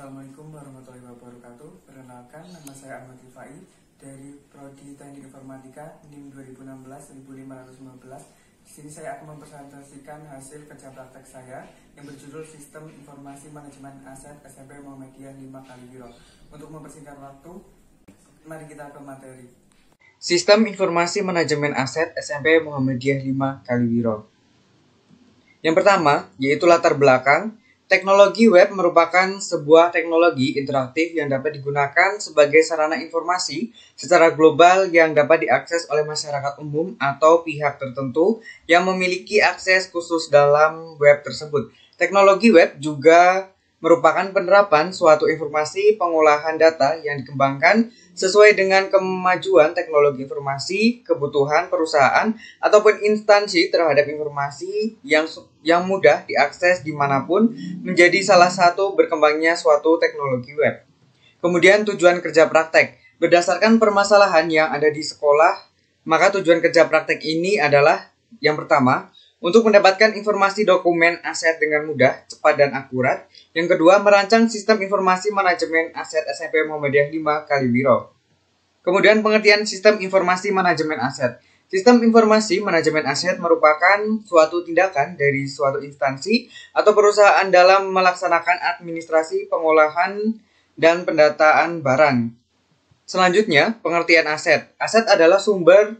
Assalamualaikum warahmatullahi wabarakatuh. Perkenalkan, nama saya Ahmad Rifai dari Prodi Teknik Informatika NIM 2016-1515. Di sini saya akan mempresentasikan hasil kerja praktek saya yang berjudul Sistem Informasi Manajemen Aset SMP Muhammadiyah 5 Kaliwiro. Untuk mempersingkat waktu, mari kita ke materi. Sistem Informasi Manajemen Aset SMP Muhammadiyah 5 Kaliwiro. Yang pertama, yaitu latar belakang. Teknologi web merupakan sebuah teknologi interaktif yang dapat digunakan sebagai sarana informasi secara global yang dapat diakses oleh masyarakat umum atau pihak tertentu yang memiliki akses khusus dalam web tersebut. Teknologi web juga merupakan penerapan suatu informasi pengolahan data yang dikembangkan sesuai dengan kemajuan teknologi informasi, kebutuhan perusahaan, ataupun instansi terhadap informasi yang mudah diakses dimanapun menjadi salah satu berkembangnya suatu teknologi web. Kemudian tujuan kerja praktek. Berdasarkan permasalahan yang ada di sekolah, maka tujuan kerja praktek ini adalah yang pertama, untuk mendapatkan informasi dokumen aset dengan mudah, cepat, dan akurat. Yang kedua, merancang sistem informasi manajemen aset SMP Muhammadiyah 5 Kaliwiro. Kemudian pengertian sistem informasi manajemen aset. Sistem informasi manajemen aset merupakan suatu tindakan dari suatu instansi atau perusahaan dalam melaksanakan administrasi pengolahan dan pendataan barang. Selanjutnya, pengertian aset. Aset adalah sumber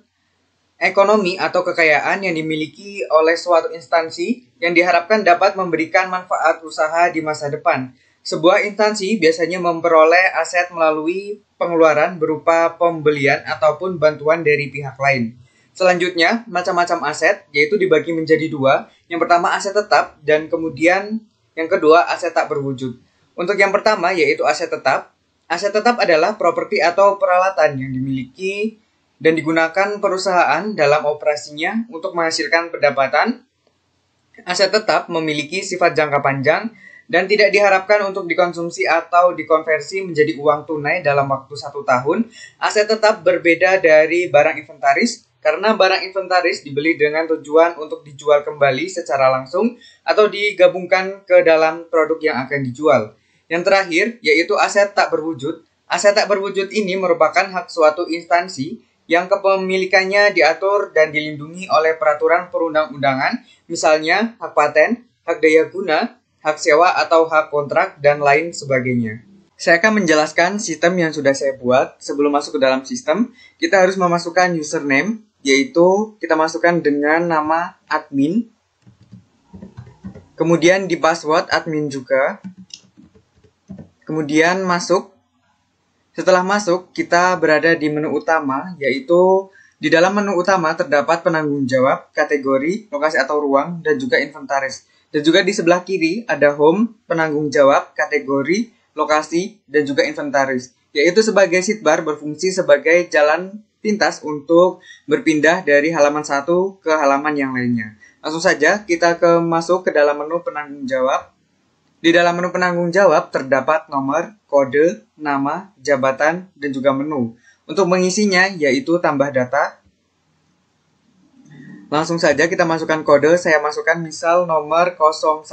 ekonomi atau kekayaan yang dimiliki oleh suatu instansi yang diharapkan dapat memberikan manfaat usaha di masa depan. Sebuah instansi biasanya memperoleh aset melalui pengeluaran berupa pembelian ataupun bantuan dari pihak lain. Selanjutnya, macam-macam aset yaitu dibagi menjadi dua. Yang pertama aset tetap dan kemudian yang kedua aset tak berwujud. Untuk yang pertama yaitu aset tetap. Aset tetap adalah properti atau peralatan yang dimiliki dan digunakan perusahaan dalam operasinya untuk menghasilkan pendapatan. Aset tetap memiliki sifat jangka panjang dan tidak diharapkan untuk dikonsumsi atau dikonversi menjadi uang tunai dalam waktu 1 tahun. Aset tetap berbeda dari barang inventaris karena barang inventaris dibeli dengan tujuan untuk dijual kembali secara langsung atau digabungkan ke dalam produk yang akan dijual. Yang terakhir yaitu aset tak berwujud. Aset tak berwujud ini merupakan hak suatu instansi yang kepemilikannya diatur dan dilindungi oleh peraturan perundang-undangan, misalnya hak paten, hak daya guna, hak sewa atau hak kontrak, dan lain sebagainya. Saya akan menjelaskan sistem yang sudah saya buat. Sebelum masuk ke dalam sistem, kita harus memasukkan username, yaitu kita masukkan dengan nama admin. Kemudian di password admin juga. Kemudian masuk. Setelah masuk, kita berada di menu utama, yaitu di dalam menu utama terdapat penanggung jawab, kategori, lokasi atau ruang, dan juga inventaris. Dan juga di sebelah kiri ada home, penanggung jawab, kategori, lokasi, dan juga inventaris. Yaitu sebagai sidebar berfungsi sebagai jalan pintas untuk berpindah dari halaman satu ke halaman yang lainnya. Langsung saja kita masuk ke dalam menu penanggung jawab. Di dalam menu penanggung jawab terdapat nomor, kode, nama, jabatan, dan juga menu. Untuk mengisinya yaitu tambah data. Langsung saja kita masukkan kode, saya masukkan misal nomor 01,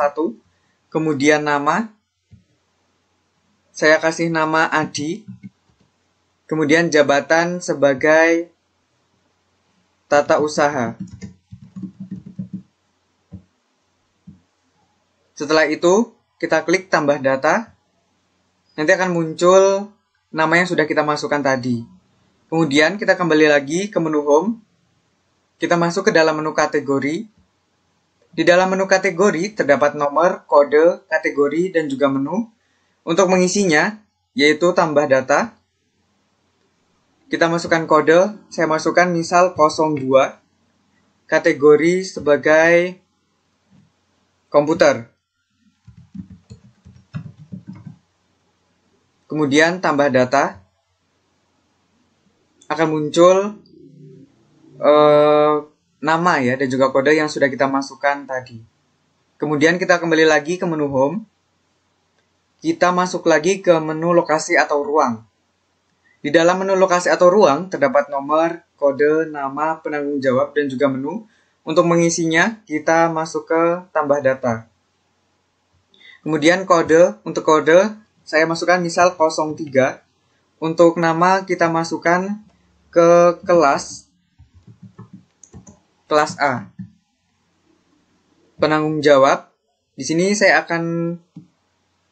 kemudian nama. Saya kasih nama Adi. Kemudian jabatan sebagai tata usaha. Setelah itu, kita klik tambah data, nanti akan muncul nama yang sudah kita masukkan tadi. Kemudian kita kembali lagi ke menu home, kita masuk ke dalam menu kategori. Di dalam menu kategori terdapat nomor, kode, kategori, dan juga menu. Untuk mengisinya, yaitu tambah data. Kita masukkan kode, saya masukkan misal 02, kategori sebagai komputer. Kemudian tambah data, akan muncul nama ya dan juga kode yang sudah kita masukkan tadi. Kemudian kita kembali lagi ke menu home. Kita masuk lagi ke menu lokasi atau ruang. Di dalam menu lokasi atau ruang terdapat nomor, kode, nama, penanggung jawab, dan juga menu. Untuk mengisinya kita masuk ke tambah data. Kemudian kode, untuk kode saya masukkan misal 03. Untuk nama kita masukkan ke kelas A. Penanggung jawab, di sini saya akan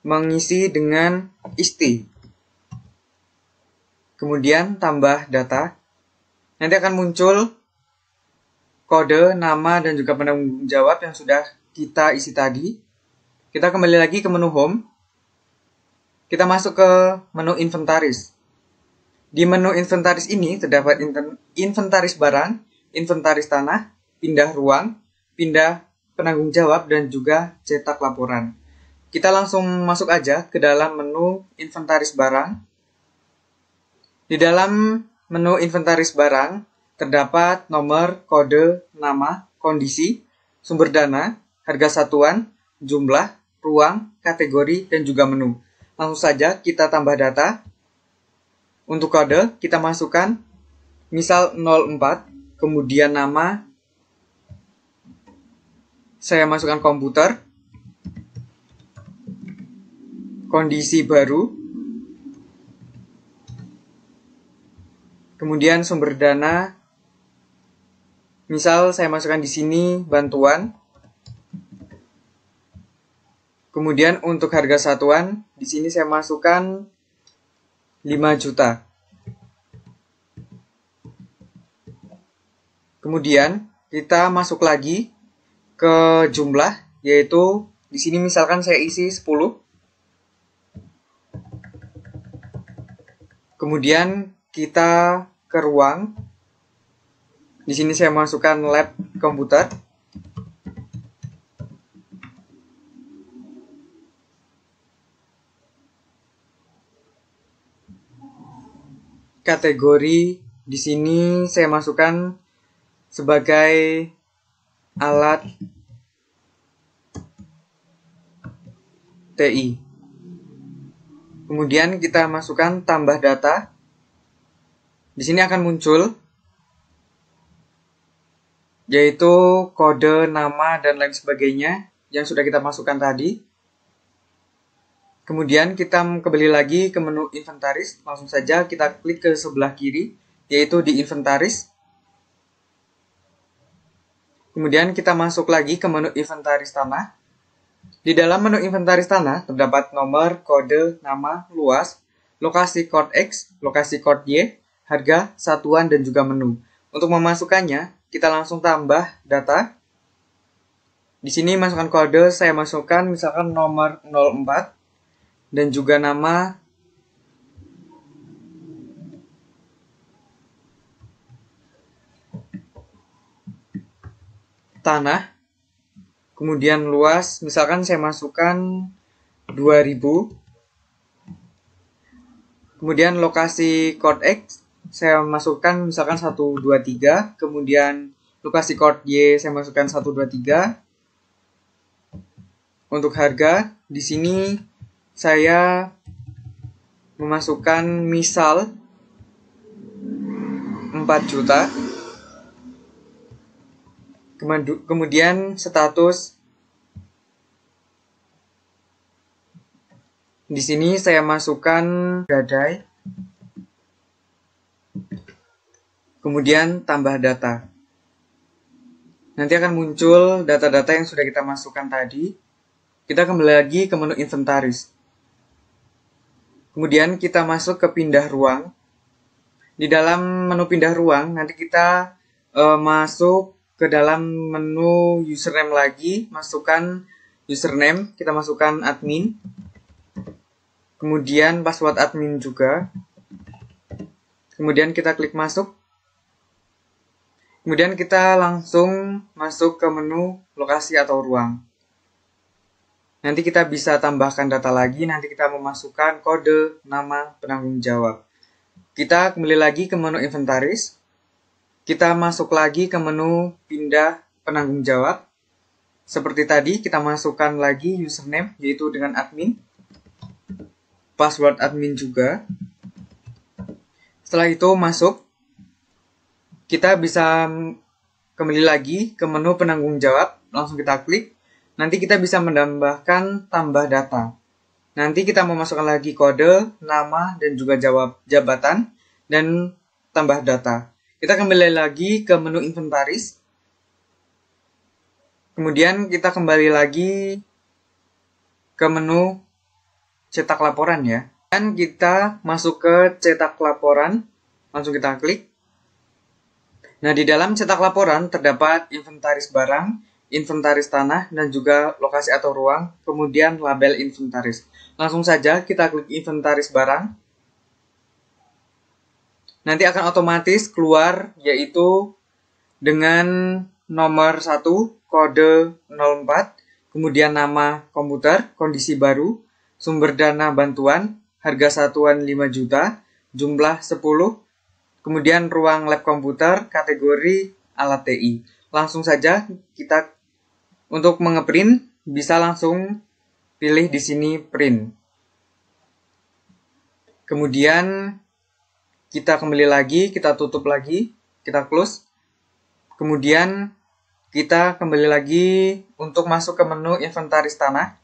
mengisi dengan isti. Kemudian tambah data. Nanti akan muncul kode, nama, dan juga penanggung jawab yang sudah kita isi tadi. Kita kembali lagi ke menu home. Kita masuk ke menu inventaris. Di menu inventaris ini terdapat inventaris barang, inventaris tanah, pindah ruang, pindah penanggung jawab, dan juga cetak laporan. Kita langsung masuk aja ke dalam menu inventaris barang. Di dalam menu inventaris barang terdapat nomor, kode, nama, kondisi, sumber dana, harga satuan, jumlah, ruang, kategori, dan juga menu. Langsung saja kita tambah data. Untuk kode, kita masukkan misal 04, kemudian nama, saya masukkan komputer, kondisi baru, kemudian sumber dana, misal saya masukkan di sini bantuan, kemudian untuk harga satuan, di sini saya masukkan 5 juta. Kemudian kita masuk lagi ke jumlah, yaitu di sini misalkan saya isi 10. Kemudian kita ke ruang. Di sini saya masukkan lab komputer. Kategori di sini saya masukkan sebagai alat TI. Kemudian kita masukkan tambah data. Di sini akan muncul yaitu kode, nama, dan lain sebagainya yang sudah kita masukkan tadi. Kemudian kita kembali lagi ke menu inventaris. Langsung saja kita klik ke sebelah kiri, yaitu di inventaris. Kemudian kita masuk lagi ke menu inventaris tanah. Di dalam menu inventaris tanah terdapat nomor, kode, nama, luas, lokasi kode X, lokasi kode Y, harga, satuan, dan juga menu. Untuk memasukkannya, kita langsung tambah data. Di sini masukkan kode, saya masukkan misalkan nomor 04. Dan juga nama, tanah, kemudian luas, misalkan saya masukkan 2000, kemudian lokasi kode X, saya masukkan misalkan 123, kemudian lokasi kode Y, saya masukkan 123, untuk harga, di sini saya memasukkan misal 4 juta. Kemudian status. Di sini saya masukkan gadai. Kemudian tambah data. Nanti akan muncul data-data yang sudah kita masukkan tadi. Kita kembali lagi ke menu inventaris. Kemudian kita masuk ke pindah ruang. Di dalam menu pindah ruang, nanti kita masuk ke dalam menu username lagi. Masukkan username, kita masukkan admin. Kemudian password admin juga. Kemudian kita klik masuk. Kemudian kita langsung masuk ke menu lokasi atau ruang. Nanti kita bisa tambahkan data lagi, nanti kita memasukkan kode, nama, penanggung jawab. Kita kembali lagi ke menu inventaris. Kita masuk lagi ke menu pindah penanggung jawab. Seperti tadi, kita masukkan lagi username, yaitu dengan admin. Password admin juga. Setelah itu masuk. Kita bisa kembali lagi ke menu penanggung jawab. Langsung kita klik. Nanti kita bisa menambahkan tambah data. Nanti kita memasukkan lagi kode, nama, dan juga jabatan, dan tambah data. Kita kembali lagi ke menu inventaris. Kemudian kita kembali lagi ke menu cetak laporan ya. Dan kita masuk ke cetak laporan, langsung kita klik. Nah, di dalam cetak laporan terdapat inventaris barang, inventaris tanah, dan juga lokasi atau ruang, kemudian label inventaris. Langsung saja kita klik inventaris barang. Nanti akan otomatis keluar yaitu dengan nomor 1, kode 04, kemudian nama komputer, kondisi baru, sumber dana bantuan, harga satuan 5 juta, jumlah 10, kemudian ruang lab komputer, kategori alat TI. Langsung saja kita untuk mengeprint bisa langsung pilih di sini print. Kemudian kita kembali lagi, kita tutup lagi, kita close. Kemudian kita kembali lagi untuk masuk ke menu inventaris tanah.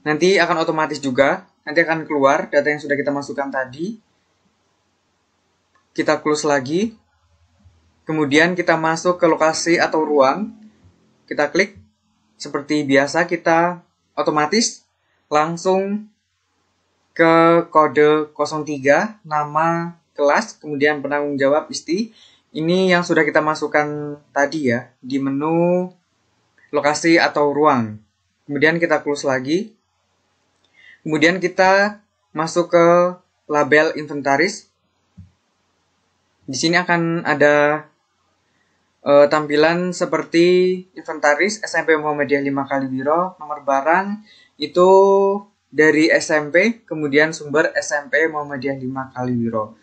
Nanti akan otomatis juga, nanti akan keluar data yang sudah kita masukkan tadi. Kita close lagi. Kemudian kita masuk ke lokasi atau ruang. Kita klik. Seperti biasa kita otomatis langsung ke kode 03, nama, kelas, kemudian penanggung jawab ISTI. Ini yang sudah kita masukkan tadi ya, di menu lokasi atau ruang. Kemudian kita close lagi. Kemudian kita masuk ke label inventaris. Di sini akan ada tampilan seperti inventaris SMP Muhammadiyah 5 Kaliwiro, nomor barang itu dari SMP, kemudian sumber SMP Muhammadiyah 5 Kaliwiro.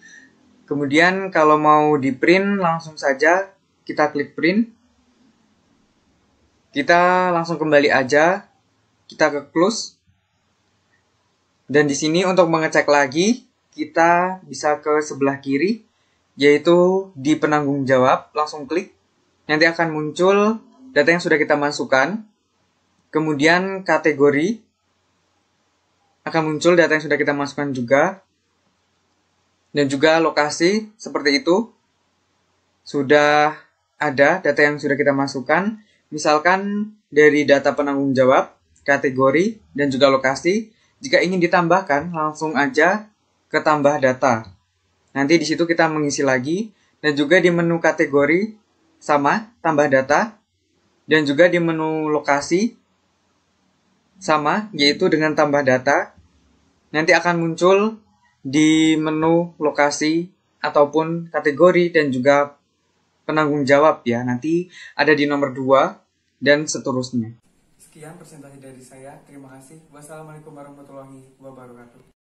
Kemudian kalau mau di print langsung saja kita klik print. Kita langsung kembali aja, kita ke close. Dan di sini untuk mengecek lagi, kita bisa ke sebelah kiri, yaitu di penanggung jawab, langsung klik. Nanti akan muncul data yang sudah kita masukkan. Kemudian kategori, akan muncul data yang sudah kita masukkan juga. Dan juga lokasi, seperti itu. Sudah ada data yang sudah kita masukkan. Misalkan dari data penanggung jawab, kategori, dan juga lokasi. Jika ingin ditambahkan, langsung aja ke tambah data. Nanti di situ kita mengisi lagi. Dan juga di menu kategori, sama, tambah data. Dan juga di menu lokasi, sama, yaitu dengan tambah data. Nanti akan muncul di menu lokasi ataupun kategori dan juga penanggung jawab ya. Nanti ada di nomor 2 dan seterusnya. Sekian presentasi dari saya. Terima kasih. Wassalamualaikum warahmatullahi wabarakatuh.